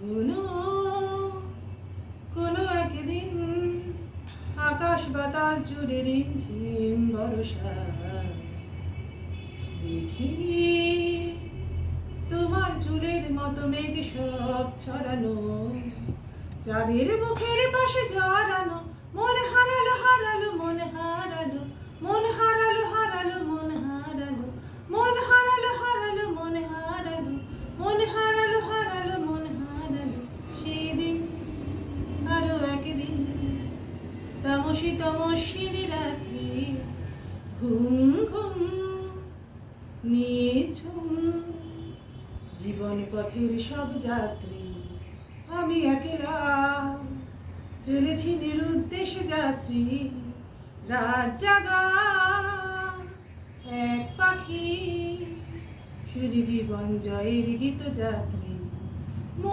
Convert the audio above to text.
কোনো কোনো একদিন আকাশ বাতাস জুড়ে রিমঝিম বর্ষা দেখি তোমার চুলের মতো মেঘ সব ছড়ানো, যাদের মুখের পাশে জড়ানো, মন হারালো হারালো মন হারালো, মন হারালো হারালো মন হারালো, মন হারালো হারালো মন হারালো, মন হারালো হারালো মন হারালো। সেদিন আরো একদিন তামসী তমস্বিনী রাত্রি, ঘুম ঘুম নিঝুম জীবন পথের সব যাত্রী, আমি একলা চলেছি নিরুদ্দেশে যাত্রী। রাত জাগা এক পাখি, শুনি জীবন জয়ের গীত যাত্রী।